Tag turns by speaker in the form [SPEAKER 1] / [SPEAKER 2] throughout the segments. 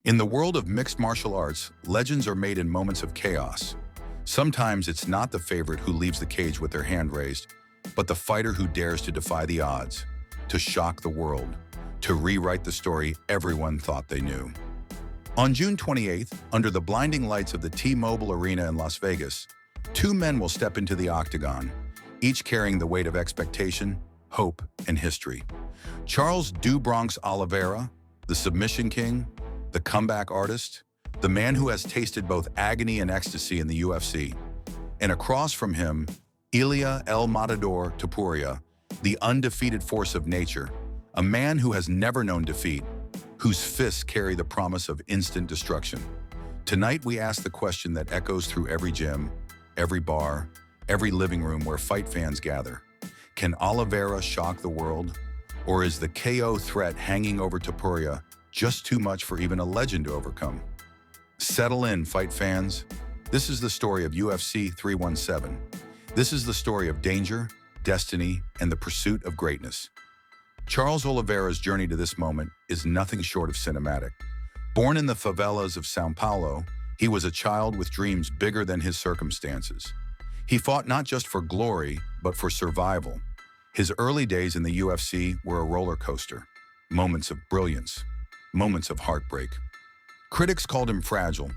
[SPEAKER 1] In the world of mixed martial arts, legends are made in moments of chaos. Sometimes it's not the favorite who leaves the cage with their hand raised, but the fighter who dares to defy the odds, to shock the world, to rewrite the story everyone thought they knew. On June 28th, under the blinding lights of the T-Mobile Arena in Las Vegas, two men will step into the Octagon, each carrying the weight of expectation, hope, and history. Charles "Do Bronx" Oliveira, the submission king, the comeback artist, the man who has tasted both agony and ecstasy in the UFC. And across from him, Ilia "El Matador" Topuria, the undefeated force of nature, a man who has never known defeat, whose fists carry the promise of instant destruction. Tonight we ask the question that echoes through every gym, every bar, every living room where fight fans gather. Can Oliveira shock the world? Or is the KO threat hanging over Topuria just too much for even a legend to overcome? Settle in, fight fans. This is the story of UFC 317. This is the story of danger, destiny, and the pursuit of greatness. Charles Oliveira's journey to this moment is nothing short of cinematic. Born in the favelas of São Paulo, he was a child with dreams bigger than his circumstances. He fought not just for glory, but for survival. His early days in the UFC were a roller coaster. Moments of brilliance, moments of heartbreak. Critics called him fragile,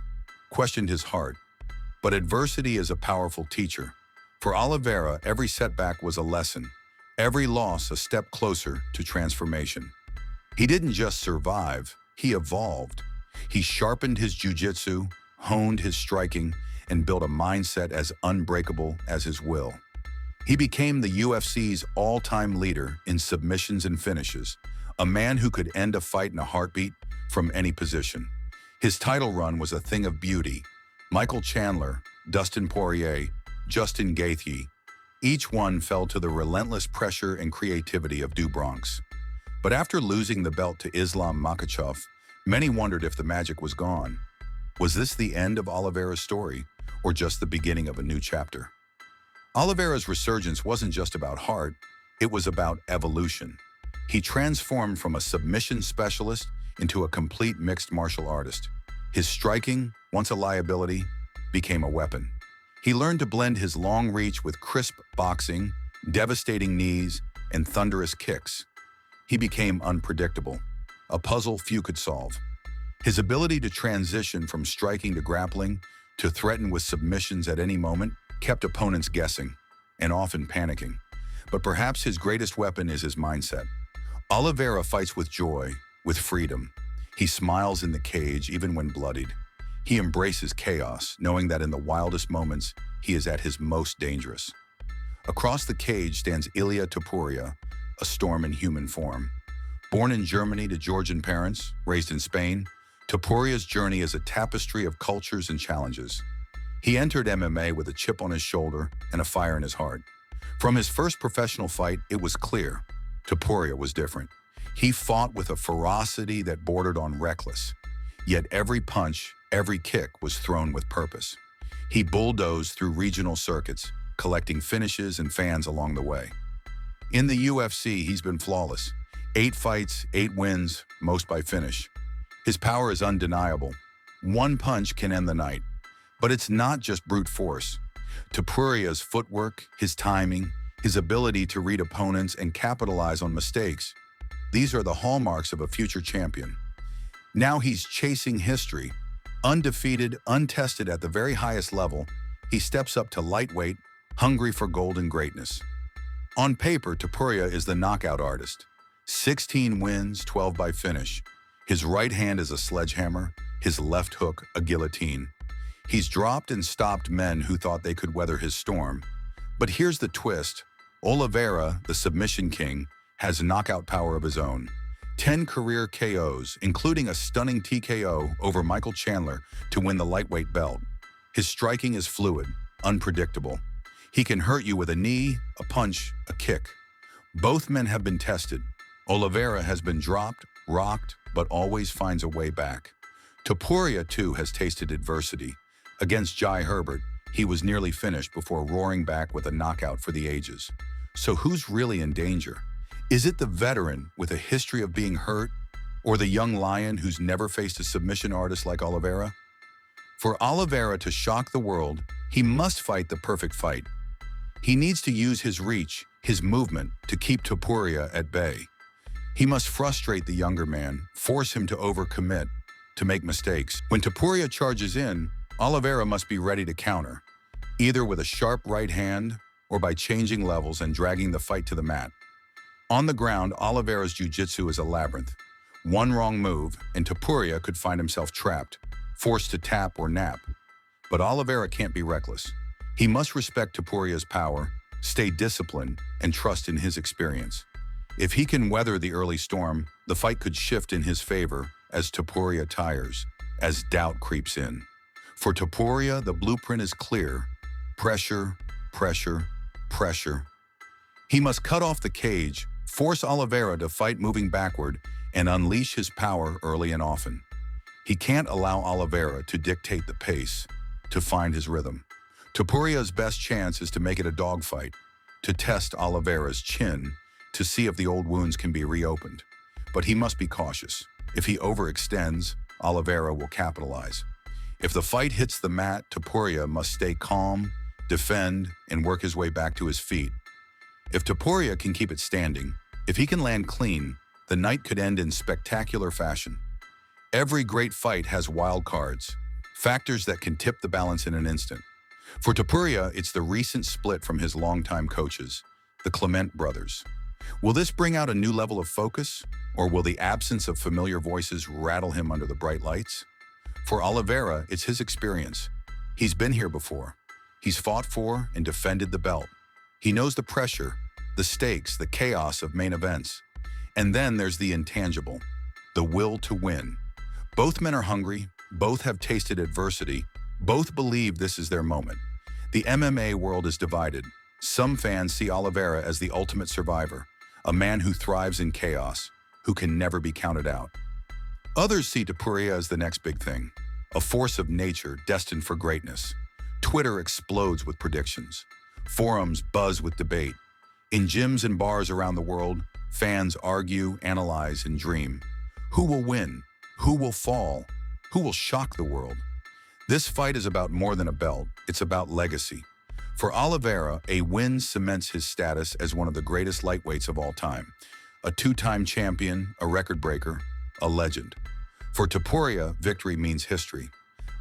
[SPEAKER 1] questioned his heart. But adversity is a powerful teacher. For Oliveira, every setback was a lesson. Every loss a step closer to transformation. He didn't just survive, he evolved. He sharpened his jiu-jitsu, honed his striking, and built a mindset as unbreakable as his will. He became the UFC's all-time leader in submissions and finishes, a man who could end a fight in a heartbeat from any position. His title run was a thing of beauty. Michael Chandler, Dustin Poirier, Justin Gaethje, each one fell to the relentless pressure and creativity of Do Bronx. But after losing the belt to Islam Makhachev, many wondered if the magic was gone. Was this the end of Oliveira's story, or just the beginning of a new chapter? Oliveira's resurgence wasn't just about heart, it was about evolution. He transformed from a submission specialist into a complete mixed martial artist. His striking, once a liability, became a weapon. He learned to blend his long reach with crisp boxing, devastating knees, and thunderous kicks. He became unpredictable, a puzzle few could solve. His ability to transition from striking to grappling, to threaten with submissions at any moment, kept opponents guessing, and often panicking. But perhaps his greatest weapon is his mindset. Oliveira fights with joy, with freedom. He smiles in the cage even when bloodied. He embraces chaos, knowing that in the wildest moments, he is at his most dangerous. Across the cage stands Ilia Topuria, a storm in human form. Born in Germany to Georgian parents, raised in Spain, Topuria's journey is a tapestry of cultures and challenges. He entered MMA with a chip on his shoulder and a fire in his heart. From his first professional fight, it was clear Topuria was different. He fought with a ferocity that bordered on reckless. Yet every punch, every kick was thrown with purpose. He bulldozed through regional circuits, collecting finishes and fans along the way. In the UFC, he's been flawless. 8 fights, 8 wins, most by finish. His power is undeniable. One punch can end the night. But it's not just brute force. Topuria's footwork, his timing, his ability to read opponents and capitalize on mistakes. These are the hallmarks of a future champion. Now he's chasing history. Undefeated, untested at the very highest level, he steps up to lightweight, hungry for golden greatness. On paper, Topuria is the knockout artist. 16 wins, 12 by finish. His right hand is a sledgehammer, his left hook a guillotine. He's dropped and stopped men who thought they could weather his storm. But here's the twist. Oliveira, the submission king, has knockout power of his own. 10 career KOs, including a stunning TKO over Michael Chandler to win the lightweight belt. His striking is fluid, unpredictable. He can hurt you with a knee, a punch, a kick. Both men have been tested. Oliveira has been dropped, rocked, but always finds a way back. Topuria, too, has tasted adversity. Against Jai Herbert, he was nearly finished before roaring back with a knockout for the ages. So who's really in danger? Is it the veteran with a history of being hurt, Or the young lion who's never faced a submission artist like Oliveira? For Oliveira to shock the world, he must fight the perfect fight. He needs to use his reach, his movement, to keep Topuria at bay. He must frustrate the younger man, force him to overcommit, to make mistakes. When Topuria charges in, Oliveira must be ready to counter, either with a sharp right hand or by changing levels and dragging the fight to the mat. On the ground, Oliveira's jiu-jitsu is a labyrinth. One wrong move, and Topuria could find himself trapped, forced to tap or nap. But Oliveira can't be reckless. He must respect Topuria's power, stay disciplined, and trust in his experience. If he can weather the early storm, the fight could shift in his favor as Topuria tires, as doubt creeps in. For Topuria, the blueprint is clear: pressure, pressure, pressure. He must cut off the cage, force Oliveira to fight moving backward, and unleash his power early and often. He can't allow Oliveira to dictate the pace, to find his rhythm. Topuria's best chance is to make it a dogfight, to test Oliveira's chin, to see if the old wounds can be reopened. But he must be cautious. If he overextends, Oliveira will capitalize. If the fight hits the mat, Topuria must stay calm, defend, and work his way back to his feet. If Topuria can keep it standing, if he can land clean, the night could end in spectacular fashion. Every great fight has wild cards, factors that can tip the balance in an instant. For Topuria, it's the recent split from his longtime coaches, the Clement brothers. Will this bring out a new level of focus, or will the absence of familiar voices rattle him under the bright lights? For Oliveira, it's his experience. He's been here before. He's fought for and defended the belt. He knows the pressure, the stakes, the chaos of main events. And then there's the intangible, the will to win. Both men are hungry, both have tasted adversity, both believe this is their moment. The MMA world is divided. Some fans see Oliveira as the ultimate survivor, a man who thrives in chaos, who can never be counted out. Others see Topuria as the next big thing, a force of nature destined for greatness. Twitter explodes with predictions. Forums buzz with debate. In gyms and bars around the world, fans argue, analyze, and dream. Who will win? Who will fall? Who will shock the world? This fight is about more than a belt. It's about legacy. For Oliveira, a win cements his status as one of the greatest lightweights of all time. A two-time champion, a record breaker, a legend. For Topuria, victory means history.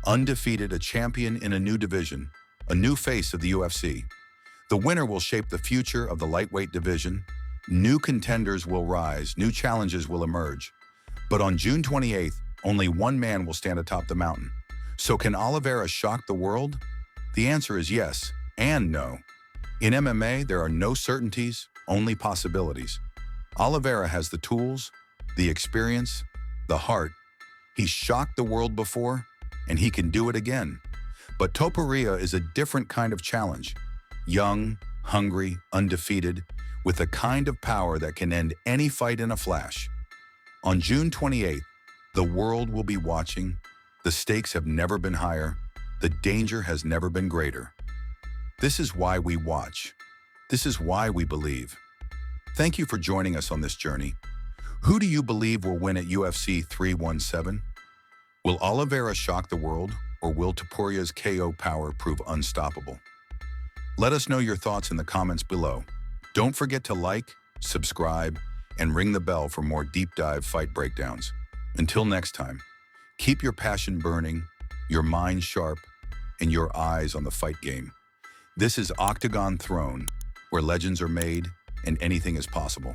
[SPEAKER 1] Undefeated, a champion in a new division, a new face of the UFC. The winner will shape the future of the lightweight division. New contenders will rise, new challenges will emerge. But on June 28th, only one man will stand atop the mountain. So can Oliveira shock the world? The answer is yes and no. In MMA, there are no certainties, only possibilities. Oliveira has the tools, the experience, the heart. He's shocked the world before, and he can do it again. But Topuria is a different kind of challenge. Young, hungry, undefeated, with a kind of power that can end any fight in a flash. On June 28th, the world will be watching. The stakes have never been higher. The danger has never been greater. This is why we watch. This is why we believe. Thank you for joining us on this journey. Who do you believe will win at UFC 317? Will Oliveira shock the world, or will Topuria's KO power prove unstoppable? Let us know your thoughts in the comments below. Don't forget to like, subscribe, and ring the bell for more deep dive fight breakdowns. Until next time, keep your passion burning, your mind sharp, and your eyes on the fight game. This is Octagon Throne, where legends are made and anything is possible.